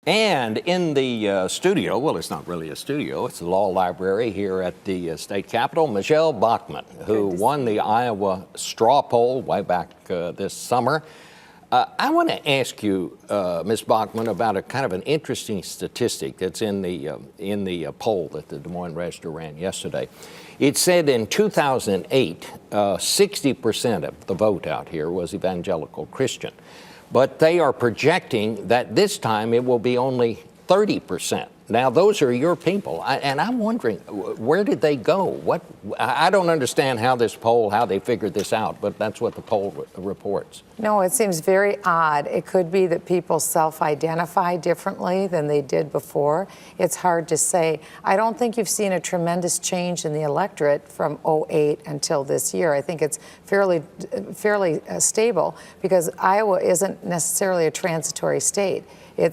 And in the studio, well, it's not really a studio, it's the law library here at the state capitol, Michele Bachmann, who won the Iowa straw poll way back this summer. I want to ask you, Ms. Bachmann, about a kind of an interesting statistic that's in the poll that the Des Moines Register ran yesterday. It said in 2008, 60% of the vote out here was evangelical Christian. But they are projecting that this time it will be only 30%. Now, those are your people, and I'm wondering, where did they go? I don't understand how they figured this out, but that's what the poll reports. No, it seems very odd. It could be that people self-identify differently than they did before. It's hard to say. I don't think you've seen a tremendous change in the electorate from '08 until this year. I think it's fairly stable because Iowa isn't necessarily a transitory state.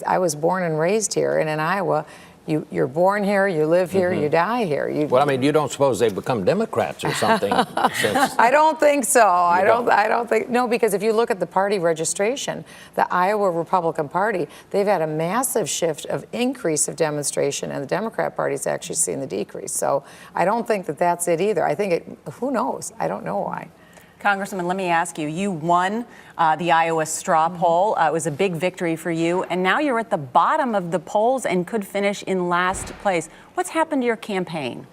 I was born and raised here, and in Iowa, you're born here, you live here, you die here. Well, I mean, you don't suppose they've become Democrats or something? I don't think so. I don't think, no, because if you look at the party registration, the Iowa Republican Party, they've had a massive shift of increase of demonstration, and the Democrat Party's actually seen the decrease. So I don't think that that's it either. I think who knows? I don't know why. Congressman, let me ask you, you won the Iowa straw poll. It was a big victory for you, and now you're at the bottom of the polls and could finish in last place. What's happened to your campaign?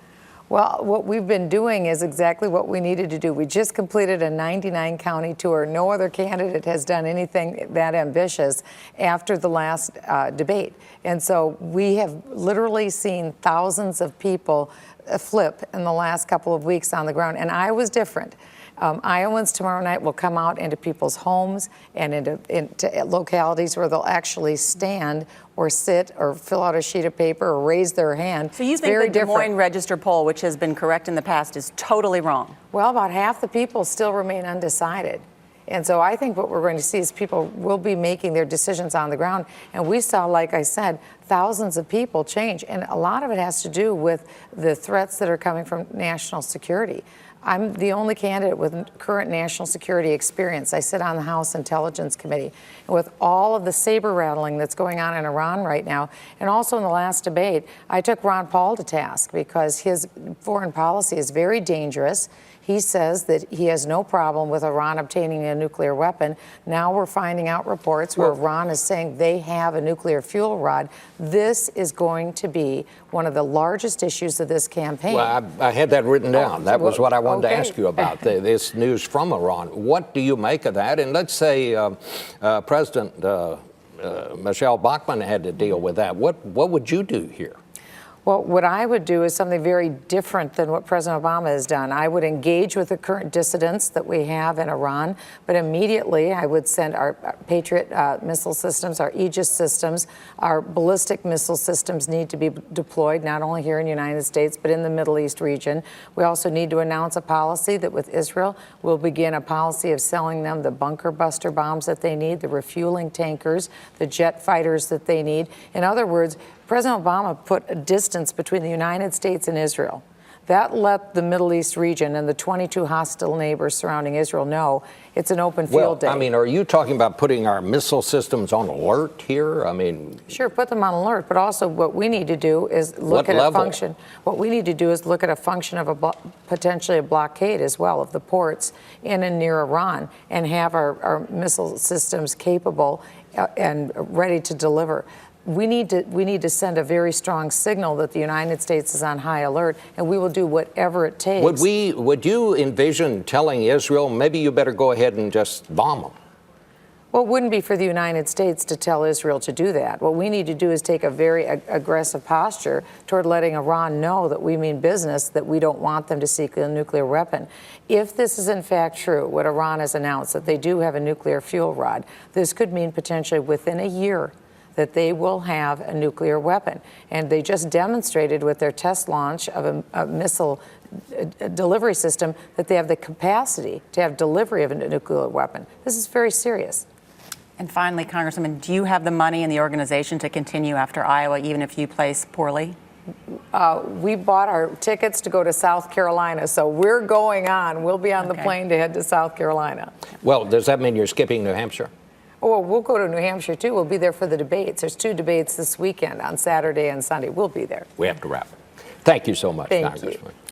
Well, what we've been doing is exactly what we needed to do. We just completed a 99-county tour. No other candidate has done anything that ambitious after the last debate. And so we have literally seen thousands of people flip in the last couple of weeks on the ground, and Iowa's different. Iowans tomorrow night will come out into people's homes and into localities where they'll actually stand or sit or fill out a sheet of paper or raise their hand. So you think the Des Moines Register poll, which has been correct in the past, is totally wrong? Well, about half the people still remain undecided. And so I think what we're going to see is people will be making their decisions on the ground. And we saw, like I said, thousands of people change. And a lot of it has to do with the threats that are coming from national security. I'm the only candidate with current national security experience. I sit on the House Intelligence Committee. And with all of the saber rattling that's going on in Iran right now, and also in the last debate, I took Ron Paul to task because his foreign policy is very dangerous. He says that he has no problem with Iran obtaining a nuclear weapon. Now we're finding out reports where Iran is saying they have a nuclear fuel rod. This is going to be one of the largest issues of this campaign. Well, I had that written down. That was what I wanted to ask you about, this news from Iran. What do you make of that? And let's say President Michele Bachmann had to deal with that. What would you do here? Well, what I would do is something very different than what President Obama has done. I would engage with the current dissidents that we have in Iran, but immediately I would send our Patriot missile systems, our Aegis systems, our ballistic missile systems need to be deployed, not only here in the United States, but in the Middle East region. We also need to announce a policy that with Israel, we'll begin a policy of selling them the bunker buster bombs that they need, the refueling tankers, the jet fighters that they need. In other words, President Obama put a distance between the United States and Israel. That let the Middle East region and the 22 hostile neighbors surrounding Israel know it's an open field day. Well, I mean, are you talking about putting our missile systems on alert here? I mean... Sure, put them on alert, but also what we need to do is look at a function. What we need to do is look at a function of potentially a blockade as well of the ports in and near Iran and have our missile systems capable and ready to deliver. We need to send a very strong signal that the United States is on high alert, and we will do whatever it takes. Would you envision telling Israel, maybe you better go ahead and just bomb them? Well, it wouldn't be for the United States to tell Israel to do that. What we need to do is take a very aggressive posture toward letting Iran know that we mean business, that we don't want them to seek a nuclear weapon. If this is in fact true, what Iran has announced, that they do have a nuclear fuel rod, this could mean potentially within a year that they will have a nuclear weapon. And they just demonstrated with their test launch of a missile delivery system that they have the capacity to have delivery of a nuclear weapon. This is very serious. And finally, Congresswoman, do you have the money and the organization to continue after Iowa, even if you place poorly? We bought our tickets to go to South Carolina, so we're going on. We'll be on the plane to head to South Carolina. Well, does that mean you're skipping New Hampshire? Oh, we'll go to New Hampshire too. We'll be there for the debates. There's 2 debates this weekend on Saturday and Sunday. We'll be there. We have to wrap. Thank you so much, Thank Congressman. you.